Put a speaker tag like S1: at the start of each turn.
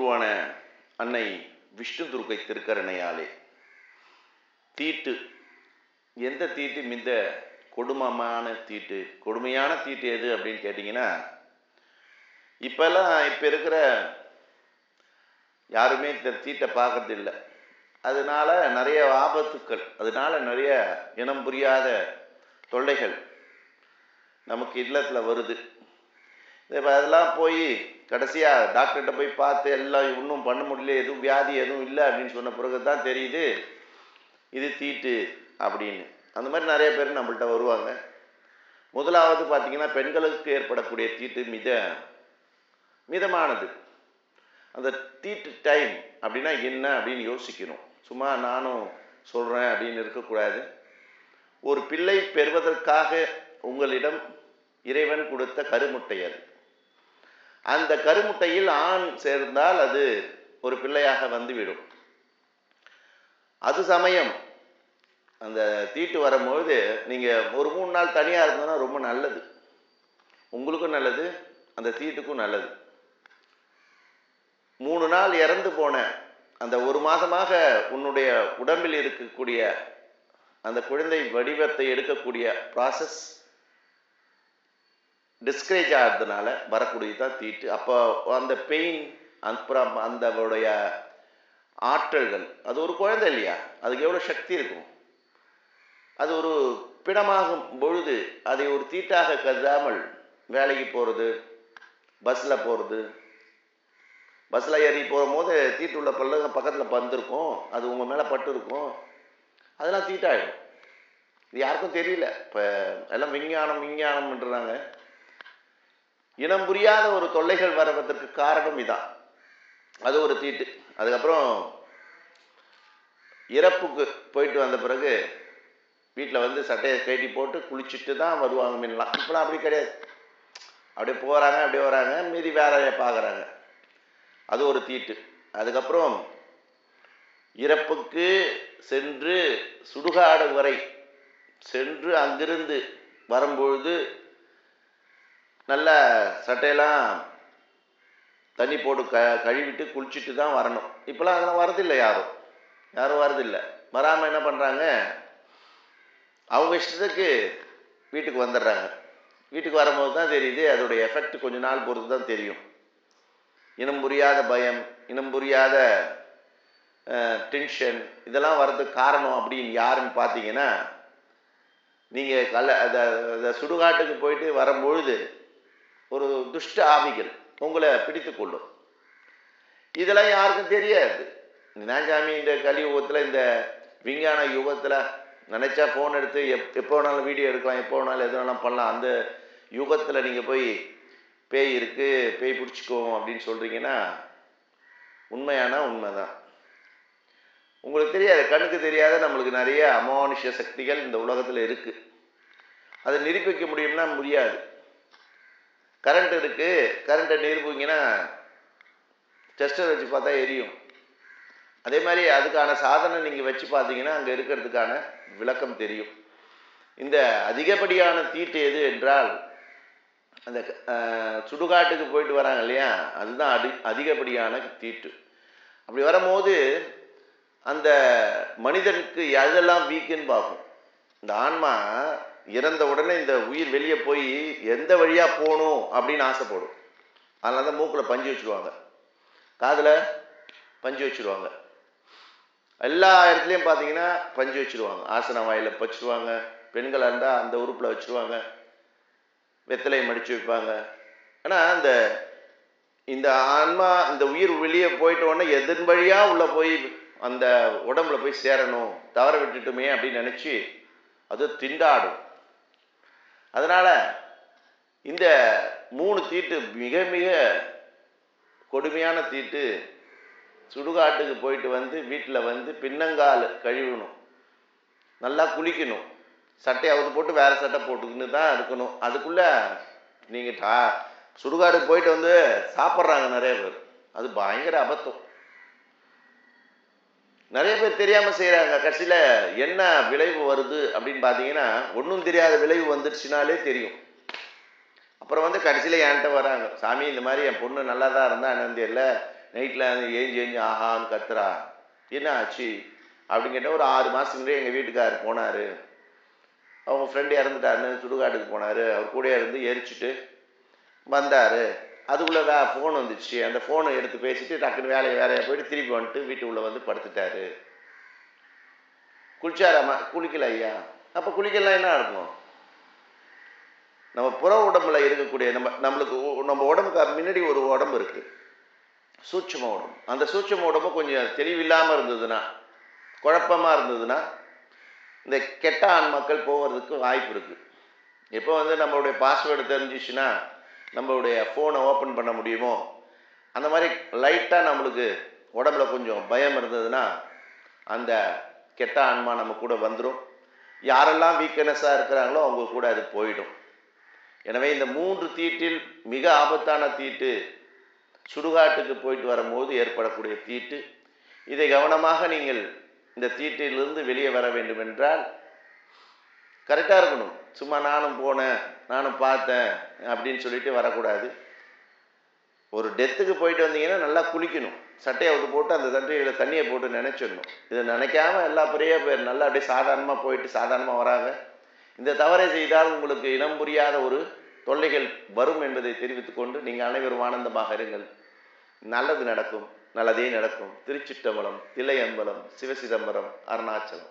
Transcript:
S1: உருவான அன்னை விஷ்ணு துர்க்கை திருக்கரணையாலே தீட்டு, எந்த தீட்டு மிந்த கொடுமையான தீட்டு எது அப்படின்னு கேட்டிங்கன்னா, இப்போ இருக்கிற யாருமே இந்த தீட்டை பார்க்கறது இல்லை. அதனால நிறைய ஆபத்துக்கள், அதனால நிறைய இனம் புரியாத தொல்லைகள் நமக்கு இல்லத்தில் வருது. இப்போ அதெல்லாம் போய் கடைசியாக டாக்டர்கிட்ட போய் பார்த்து எல்லாம் இன்னும் பண்ண முடியல, எதுவும் வியாதி எதுவும் இல்லை அப்படின்னு சொன்ன பிறகு தான் தெரியுது இது தீட்டு அப்படின்னு. அந்த மாதிரி நிறைய பேர் நம்மள்கிட்ட வருவாங்க. முதலாவது பார்த்திங்கன்னா, பெண்களுக்கு ஏற்படக்கூடிய தீட்டு மிதமானது. அந்த தீட்டு டைம் அப்படின்னா என்ன அப்படின்னு யோசிக்கணும். சும்மா நானும் சொல்கிறேன் அப்படின்னு இருக்கக்கூடாது. ஒரு பிள்ளை பெறுவதற்காக உங்களிடம் இறைவன் கொடுத்த கருமுட்டை அது. அந்த கருமுட்டையில் ஆண் சேர்ந்தால் அது ஒரு பிள்ளையாக வந்துவிடும். அது சமயம் அந்த தீட்டு வரும்போது நீங்கள் ஒரு 3 நாள் தனியாக இருந்தோன்னா ரொம்ப நல்லது. உங்களுக்கும் நல்லது, அந்த தீட்டுக்கும் நல்லது. 3 நாள் இறந்து போன அந்த 1 மாதமாக உன்னுடைய உடம்பில் இருக்கக்கூடிய அந்த குழந்தை வடிவத்தை எடுக்கக்கூடிய ப்ராசஸ் டிஸ்கரேஜ் ஆகிறதுனால வரக்கூடியதான் தீட்டு. அப்போ அந்த பெயின், அப்புறம் அந்தவுடைய ஆற்றல்கள், அது ஒரு குழந்தை இல்லையா, அதுக்கு எவ்வளோ சக்தி இருக்கும். அது ஒரு பிணமாகும் பொழுது அதை ஒரு தீட்டாக கருதாமல் வேலைக்கு போகிறது, பஸ்ஸில் போகிறது, பஸ்ஸில் ஏறி போகும்போது தீட்டுள்ள பக்கத்தில் பந்திருக்கும், அது உங்கள் மேலே பட்டு இருக்கும், அதெல்லாம் தீட்டாயிடும். இது யாருக்கும் தெரியல. இப்போ எல்லாம் விஞ்ஞானம்ன்றாங்க. இனம் புரியாத ஒரு தொல்லைகள் வருவதற்கு காரணம் இதான். அது ஒரு தீட்டு. அதுக்கப்புறம் இறப்புக்கு போயிட்டு வந்த பிறகு வீட்டில் சட்டையை கட்டி போட்டு குளிச்சுட்டு தான் வருவாங்க. மீன்லாம் இப்போலாம் அப்படி கிடையாது. அப்படியே போகிறாங்க, அப்படியே வராங்க, மீதி வேலையை பார்க்குறாங்க. அது ஒரு தீட்டு. அதுக்கப்புறம் இறப்புக்கு சென்று சுடுகாடு வரை சென்று அங்கிருந்து வரும்பொழுது நல்ல சட்டையெல்லாம் தண்ணி போட்டு கழுவிட்டு குளிச்சுட்டு தான் வரணும். இப்போலாம் அதெல்லாம் வரதில்லை. யாரும் வரதில்லை. வராமல் என்ன பண்ணுறாங்க, அவங்க இஷ்டத்துக்கு வீட்டுக்கு வந்துடுறாங்க. வீட்டுக்கு வரும்போது தான் தெரியுது அதோடைய எஃபெக்ட் கொஞ்ச நாள் பொறுத்து தான் தெரியும். இனம் புரியாத பயம், இனம் புரியாத டென்ஷன், இதெல்லாம் வர்றதுக்கு காரணம் அப்படின்னு யாருன்னு பார்த்தீங்கன்னா, நீங்கள் அந்த சுடுகாட்டுக்கு போயிட்டு வரும்பொழுது ஒரு துஷ்ட ஆவிகள் உங்களை பிடித்து கொள்ளும். இதெல்லாம் யாருக்கும் தெரியாது. சாமி இந்த கலியுகத்தில், இந்த விஞ்ஞான யுகத்தில் நினச்சா ஃபோன் எடுத்து எப்போ வேணாலும் வீடியோ எடுக்கலாம், எப்போ வேணாலும் எது வேணாலும் பண்ணலாம். அந்த யுகத்தில் நீங்கள் போய் பேய் இருக்குது, பேய் பிடிச்சிக்கோம் அப்படின்னு சொல்கிறீங்கன்னா உண்மை தான். உங்களுக்கு தெரியாது, கண்ணுக்கு தெரியாத நம்மளுக்கு நிறைய அமானுஷ்ய சக்திகள் இந்த உலகத்தில் இருக்குது. அதை நிரூபிக்க முடியும்னா முடியாது. கரண்ட் இருக்குது, கரண்ட்டை நிரூபிங்கன்னா டெஸ்டர் வச்சு பார்த்தா எரியும். அதே மாதிரி அதுக்கான சாதனை நீங்கள் வச்சு பார்த்தீங்கன்னா அங்கே இருக்கிறதுக்கான விளக்கம் தெரியும். இந்த அதிகப்படியான தீட்டு எது என்றால், அந்த சுடுகாட்டுக்கு போயிட்டு வராங்க இல்லையா, அதுதான் அதிகப்படியான தீட்டு. அப்படி வரும்போது அந்த மனிதனுக்கு எதெல்லாம் வீக்குன்னு பார்க்கும். இந்த ஆன்மா இறந்த உடனே இந்த உயிர் வெளியே போய் எந்த வழியாக போகணும் அப்படின்னு ஆசைப்படும். அதனால தான் மூக்கில் பஞ்சு வச்சுருவாங்க, காதில் பஞ்சு வச்சுருவாங்க, எல்லா இடத்துலையும் பார்த்தீங்கன்னா பஞ்சு வச்சுருவாங்க. ஆசன வாயில் வச்சுருவாங்க, பெண்களாக இருந்தால் அந்த உறுப்பில் வச்சுருவாங்க, வெத்தலையை மடித்து வைப்பாங்க. ஆனால் இந்த ஆன்மா, இந்த உயிர் வெளியே போயிட்ட உடனே எதன் வழியாக உள்ளே போய் அந்த உடம்புல போய் சேரணும், தவற விட்டுட்டுமே அப்படின்னு நினச்சி அது திண்டாடும். அதனால் இந்த 3 தீட்டு மிக மிக கொடுமையான தீட்டு. சுடுகாட்டுக்கு போயிட்டு வீட்டில் பின்னங்கால் கழுவணும், நல்லா குளிக்கணும், சட்டையை அவுத்து போட்டு வேறு சட்டை போட்டுக்கின்னு தான் இருக்கணும். அதுக்குள்ளே நீங்கள் சுடுகாட்டுக்கு போயிட்டு சாப்பிட்றாங்க நிறைய பேர். அது பயங்கர அபத்தம். நிறைய பேர் தெரியாமல் செய்கிறாங்க. கடைசியில் என்ன விளைவு வருது அப்படின்னு பார்த்தீங்கன்னா, ஒன்றும் தெரியாத விளைவு வந்துடுச்சுனாலே தெரியும். அப்புறம் கடைசியில் என்கிட்ட வராங்க, சாமி இந்த மாதிரி என் பொண்ணு நல்லா தான் இருந்தால் என்னன்னு தெரியல, நைட்டில் ஏஞ்சி ஏஞ்சி ஆஹான்னு கத்துறா. என்ன ஆச்சு அப்படின்னு கேட்டால், ஒரு 6 மாதத்துக்கு முன்னாடி எங்கள் வீட்டுக்காரர் போனார், அவங்க ஃப்ரெண்டு இறந்துட்டாருன்னு சுடுகாட்டுக்கு போனார், அவர் கூட இருந்து எரிச்சிட்டு வந்தார். அதுக்குள்ளே ஃபோன் வந்துச்சு. அந்த ஃபோனை எடுத்து பேசிட்டு டக்குன்னு வேலையை போயிட்டு திருப்பி வந்துட்டு வீட்டுக்குள்ளே வந்து படுத்துட்டாரு. குளிச்சாராமா? குளிக்கல ஐயா. அப்போ குளிக்கலாம் என்ன இருக்கும்? நம்ம புற உடம்புல இருக்கக்கூடிய நம்மளுக்கு நம்ம உடம்புக்கு முன்னாடி ஒரு உடம்பு இருக்குது, சூட்சும உடம்பு. அந்த சூட்சும உடம்பு கொஞ்சம் தெளிவில்லாமல் இருந்ததுன்னா, குழப்பமாக இருந்ததுன்னா, இந்த கெட்ட ஆன்மாக்கள் போகிறதுக்கு வாய்ப்பு இருக்குது. எப்போ நம்மளுடைய பாஸ்வேர்டு தெரிஞ்சிச்சுன்னா நம்மளுடைய ஃபோனை ஓப்பன் பண்ண முடியுமோ, அந்த மாதிரி லைட்டாக நம்மளுக்கு உடம்புல கொஞ்சம் பயம் இருந்ததுன்னா அந்த கெட்ட ஆன்மா நம்ம கூட வந்துடும். யாரெல்லாம் வீக்னஸாக இருக்கிறாங்களோ அவங்க கூட அது போயிடும். எனவே இந்த 3 தீட்டில் மிக ஆபத்தான தீட்டு சுடுகாட்டுக்கு போயிட்டு வரும்போது ஏற்படக்கூடிய தீட்டு. இதை கவனமாக நீங்கள் இந்த தீட்டிலிருந்து வெளியே வர வேண்டும் என்றால் கரெக்டாக இருக்கணும். சும்மா நானும் போனேன், நானும் பார்த்தேன் அப்படின்னு சொல்லிட்டு வரக்கூடாது. ஒரு டெத்துக்கு போயிட்டு வந்தீங்கன்னா நல்லா குளிக்கணும். சட்டையை விட்டு போட்டு அந்த சட்டையில் தண்ணியை போட்டு நினைச்சிடணும். இதை நினைக்காம எல்லா பெரிய பேர் நல்லா அப்படியே சாதாரணமாக போயிட்டு சாதாரணமாக வராங்க. இந்த தவறை செய்தால் உங்களுக்கு இனம் புரியாத ஒரு தொல்லைகள் வரும் என்பதை தெரிவித்துக் கொண்டு நீங்கள் அனைவரும் ஆனந்தமாக இருங்கள். நல்லது நடக்கும், நல்லதே நடக்கும். திருச்சிற்றம்பலம், தில்லையம்பலம், சிவசிதம்பரம், அருணாச்சலம்.